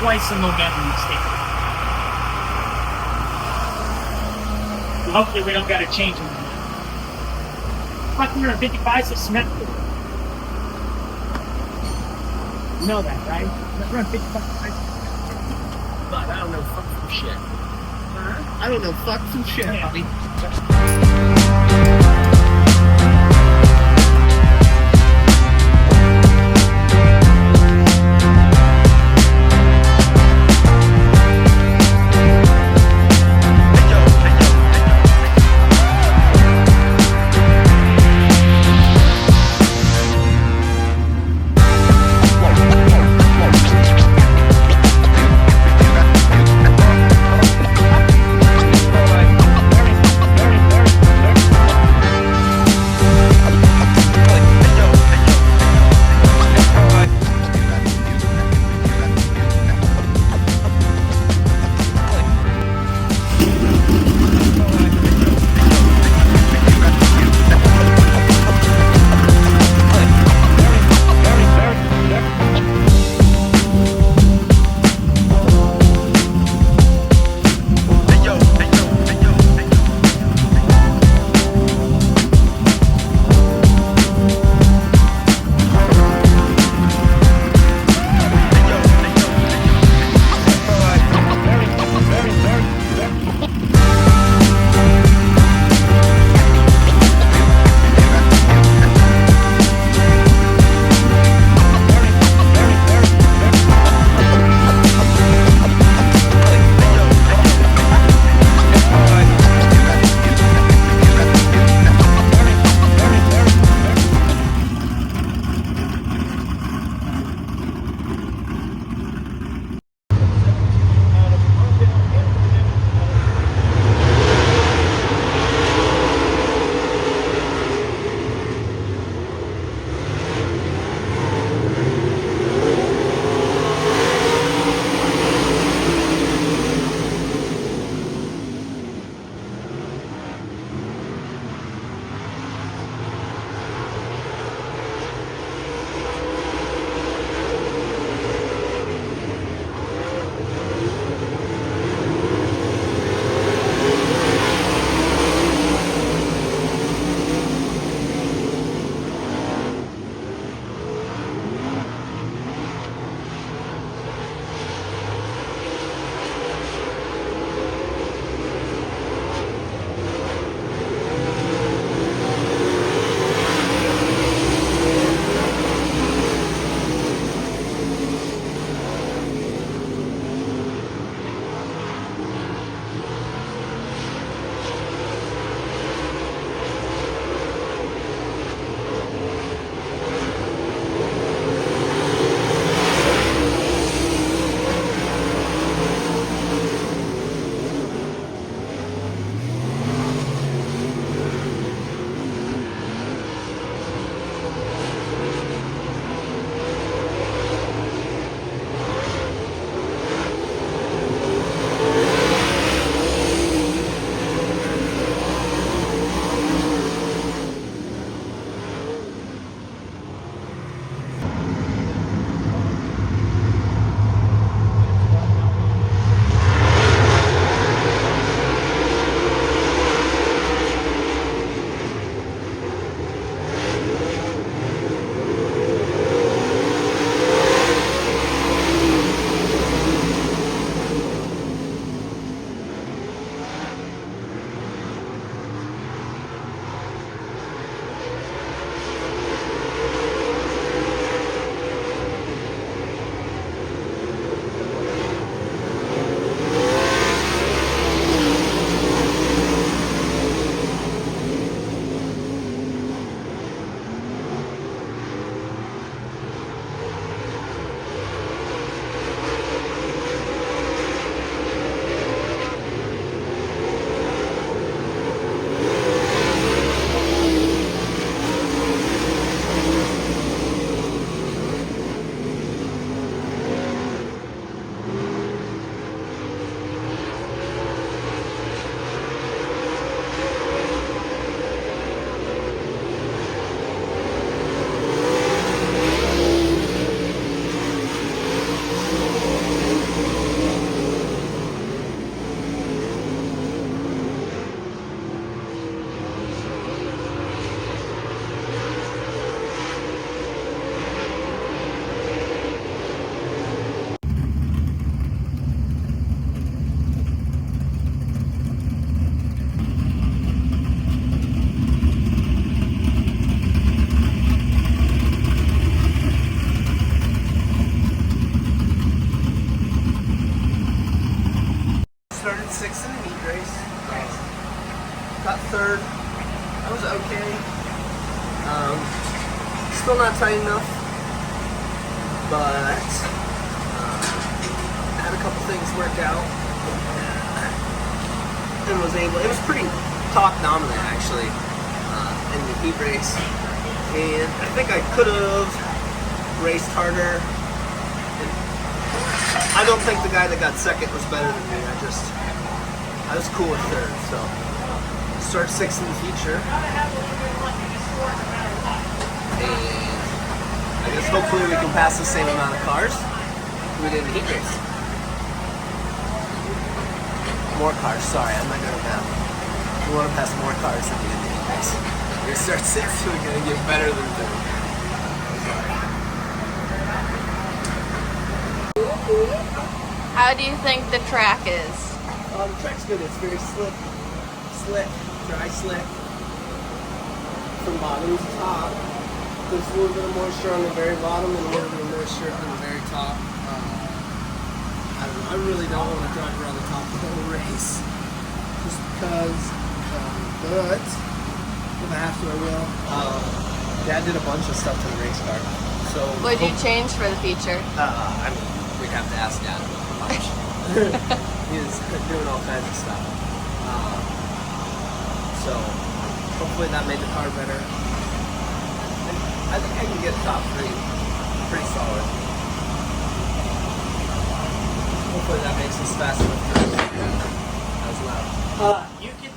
twice and they'll get a mistake. Hopefully we don't gotta change them. 555 is a cement. You know that, right? Run 55. But I don't know fuck from shit. Huh? I don't know fuck from shit, Yeah. buddy. got third. That was okay. Still not tight enough, but had a couple things work out and was able. It was pretty top dominant actually in the heat race, and I think I could have raced harder. And I don't think the guy that got second was better than me. I was cool with third, so start sixth in the feature. And I guess hopefully we can pass the same amount of cars we did in the heat race. More cars, sorry, I'm not good at that. We want to pass more cars than we did in the heat race. We're gonna start sixth, so we're gonna get better than third. How do you think the track is? The track's good. It's very slick, dry slick. From bottom to top. There's a little bit of moisture on the very bottom and a little bit of moisture on the very top. I don't know. I really don't want to drive around the top the whole race, just because. But if I have to, I will. Dad did a bunch of stuff to the race car. So. What did you change for the feature? I mean, we'd have to ask Dad how much. He's doing all kinds of stuff. So hopefully that made the car better. I think I can get top three pretty solid. Hopefully that makes us faster as loud. You can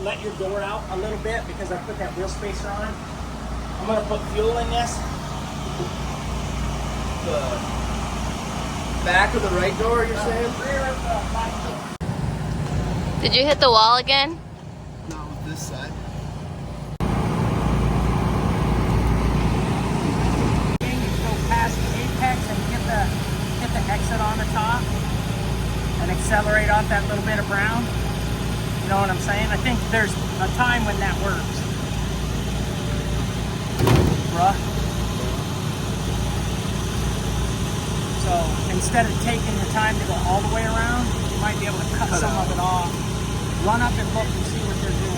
let your door out a little bit because I put that wheel spacer on. I'm gonna put fuel in this. The back of the right door, you're saying? Did you hit the wall again? Not with this side. You go past the apex and hit the exit on the top and accelerate off that little bit of brown. You know what I'm saying? I think there's a time when that works. Bruh. So instead of taking the time to go all the way around, you might be able to cut some of it off. Run up and look and see what they're doing.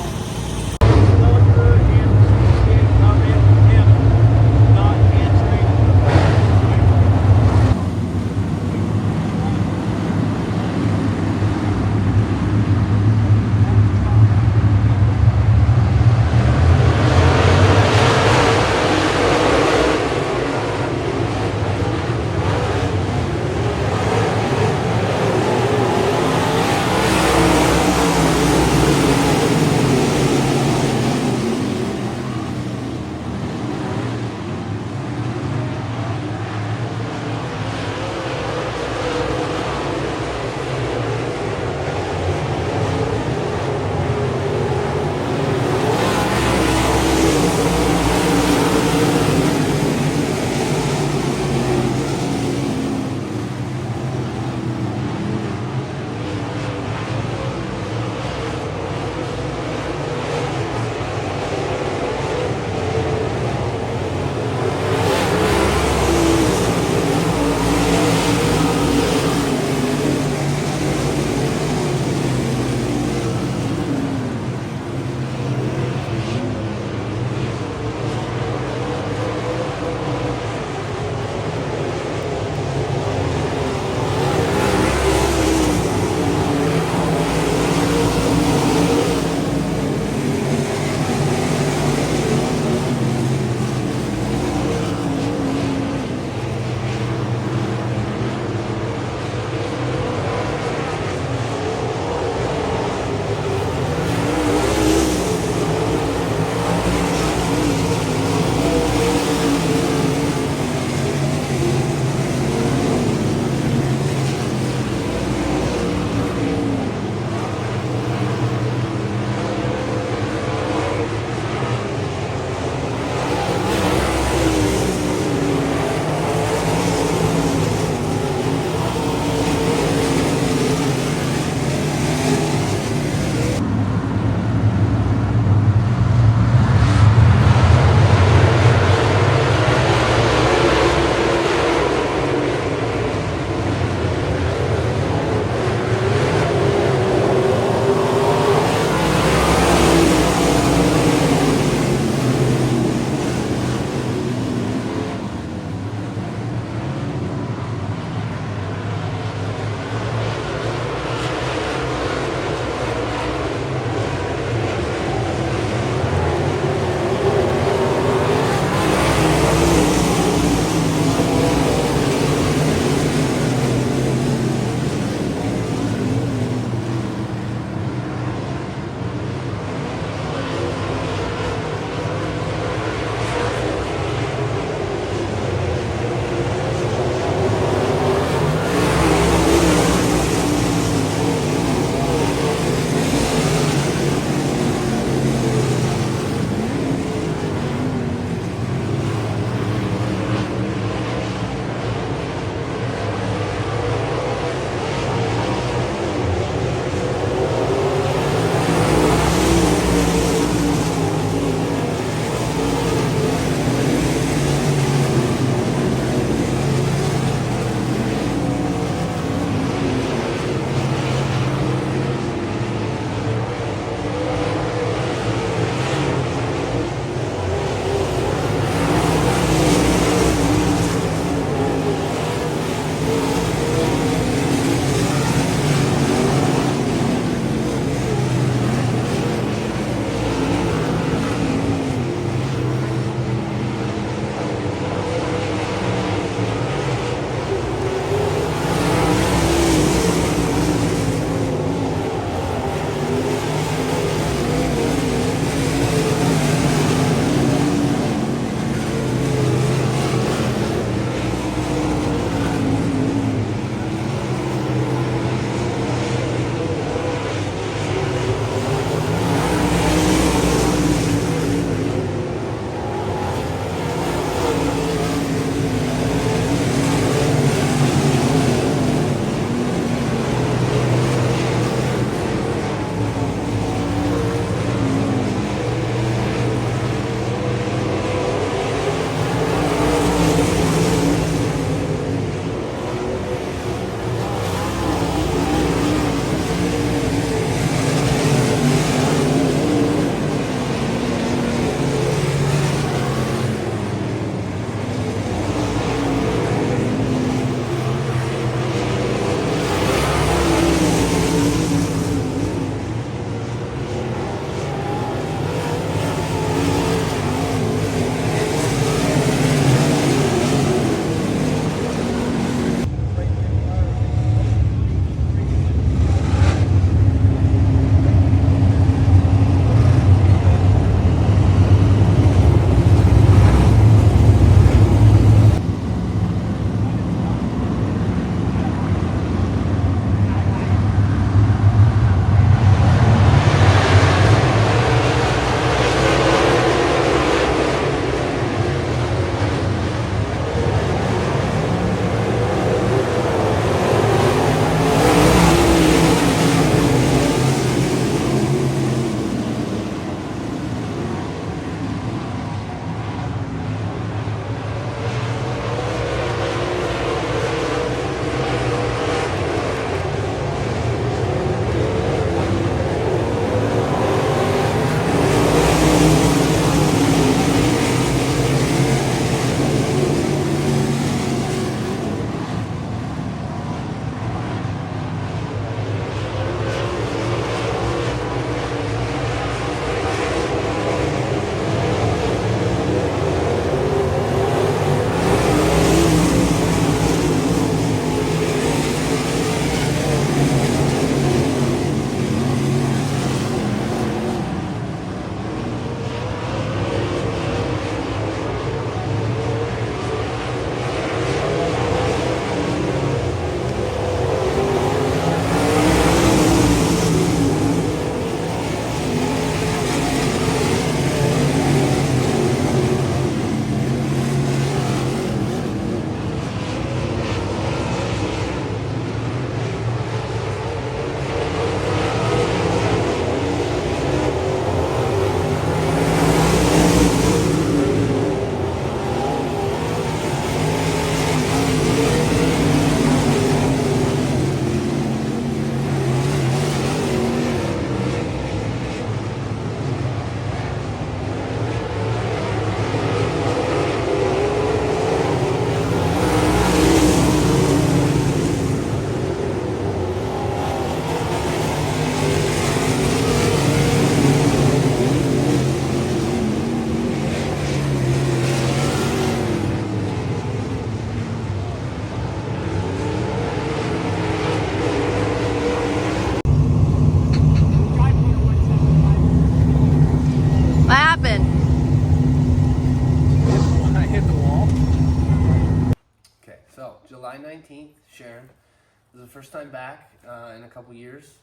19th, Sharon. It was the first time back in a couple years.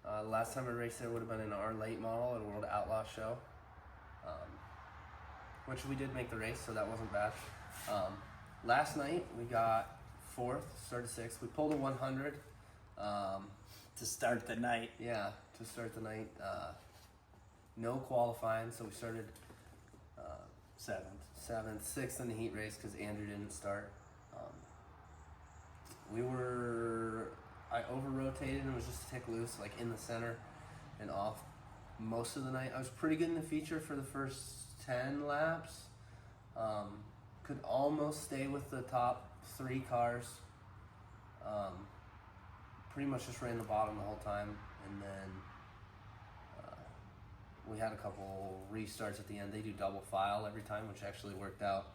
The last time I raced there would have been in our late model at a World Outlaw show, which we did make the race, so that wasn't bad. Last night we got 4th, started 6th. We pulled a 100. To start the night. Yeah, to start the night. No qualifying, so we started 7th, 6th in the heat race because Andrew didn't start. I over-rotated and was just a tick loose, like in the center and off most of the night. I was pretty good in the feature for the first 10 laps. Could almost stay with the top 3 cars. Pretty much just ran the bottom the whole time, and then we had a couple restarts at the end. They do double file every time, which actually worked out.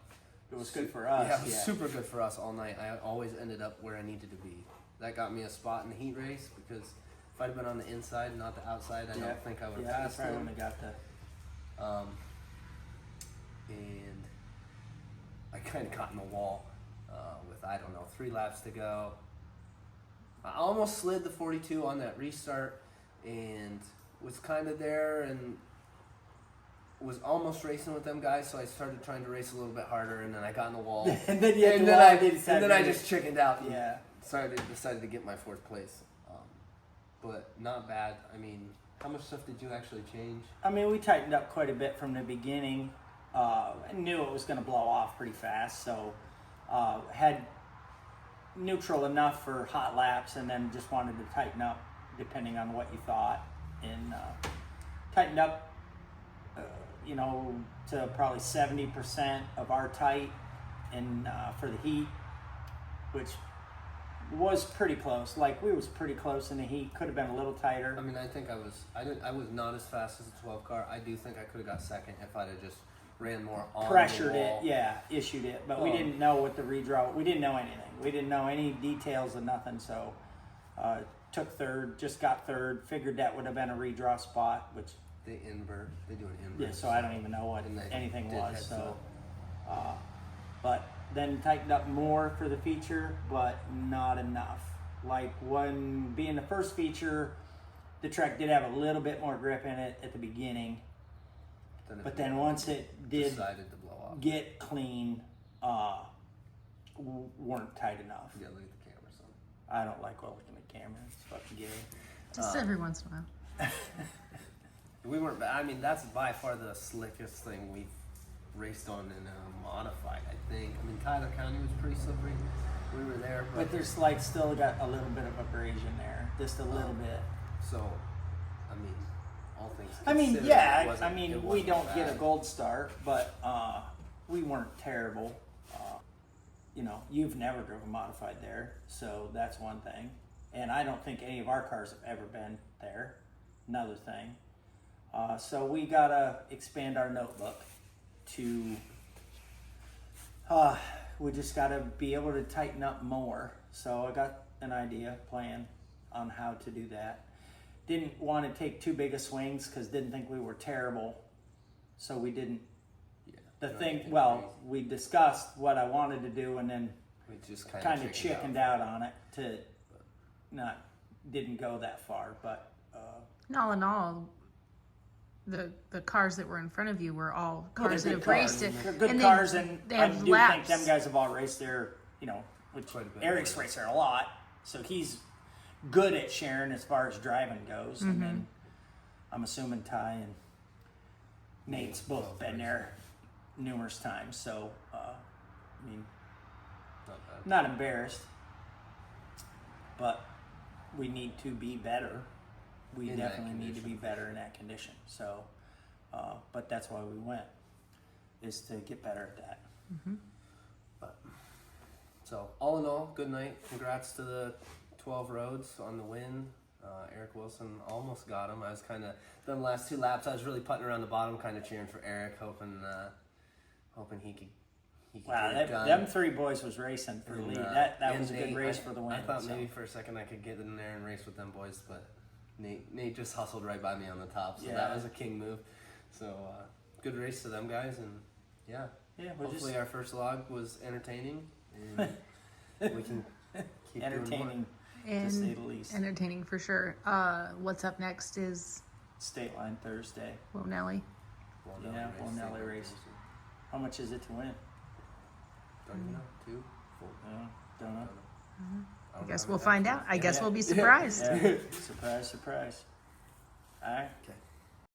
It was good for us. Yeah, it was super good for us all night. I always ended up where I needed to be. That got me a spot in the heat race because if I'd have been on the inside, not the outside, I don't think I would have passed probably them. wouldn't have got the. And I kind of got in the wall with, I don't know, 3 laps to go. I almost slid the 42 on that restart and was kind of there and was almost racing with them guys, so I started trying to race a little bit harder, and then I got in the wall. and then I just chickened out. Yeah. Decided to get my 4th place. But not bad. I mean, how much stuff did you actually change? I mean, we tightened up quite a bit from the beginning. I knew it was going to blow off pretty fast, so had neutral enough for hot laps, and then just wanted to tighten up depending on what you thought, and tightened up, to probably 70% of our tight, and for the heat, which was pretty close. Like, we was pretty close in the heat. Could have been a little tighter. I mean, I think I was not as fast as the 12 car. I do think I could have got second if I'd have just ran more on Pressured the wall. issued it, but we didn't know what the redraw. We didn't know anything. We didn't know any details of nothing. So took 3rd, just got 3rd. Figured that would have been a redraw spot, which They invert. They do an invert. yeah. So I don't even know what And they anything did was. head So, but then tightened up more for the feature, but not enough. Like, when being the first feature, the track did have a little bit more grip in it at the beginning. But then once it did decided to blow off. get clean, weren't tight enough. Yeah, look at the camera, son. I don't like looking at cameras. It's fucking gay. Just every once in a while. We weren't bad. I mean, that's by far the slickest thing we've raced on in a modified, I think. I mean, Tyler County was pretty slippery. We were there, But there's like still got a little bit of abrasion there, just a little bit. So, I mean, all things I mean, considered, yeah. it wasn't- it we wasn't don't bad. get a gold star, but we weren't terrible. You've never driven modified there, so that's one thing. And I don't think any of our cars have ever been there. Another thing. So we gotta expand our notebook to. We just gotta be able to tighten up more. So I got an idea, plan on how to do that. Didn't want to take too big of swings because didn't think we were terrible, so we didn't. Yeah, The not thing, anything well, crazy. we discussed what I wanted to do, and then We just kind of chickened out on it to didn't go that far. But And all in all, the cars that were in front of you were all Well, cars that they're have good raced cars. it. They're good and cars, and they I have do laps. think them guys have all raced there. Which Quite a bit. Eric's raced there a lot, so he's good at Sharon as far as driving goes. And then I'm assuming Ty and Nate's both been there numerous times. So I mean, Not bad. not embarrassed, but we need to be better. We In that definitely need to be condition. better in that condition. So, but that's why we went, is to get better at that. But, so, all in all, good night. Congrats to the 12 roads on the win. Eric Wilson almost got him. I was kind of, the last 2 laps, I was really putting around the bottom, kind of cheering for Eric, hoping he could Wow, get it done. them 3 boys was racing for the And, lead. That and was a good Nate, race for the win. I thought so. maybe for a second I could get in there and race with them boys, but Nate just hustled right by me on the top, so Yeah. that was a king move. So good race to them guys, and yeah, Yeah, we're hopefully just our first log was entertaining, and we can Keep doing entertaining to And say the least. entertaining for sure. What's up next is State line Thursday. Nelly. Yeah, Nelly race. How much is it to win? Don't you know? 2, 4. Yeah, don't know. I guess we'll find out. I guess we'll be surprised. Yeah. Surprise, surprise. All right. Okay.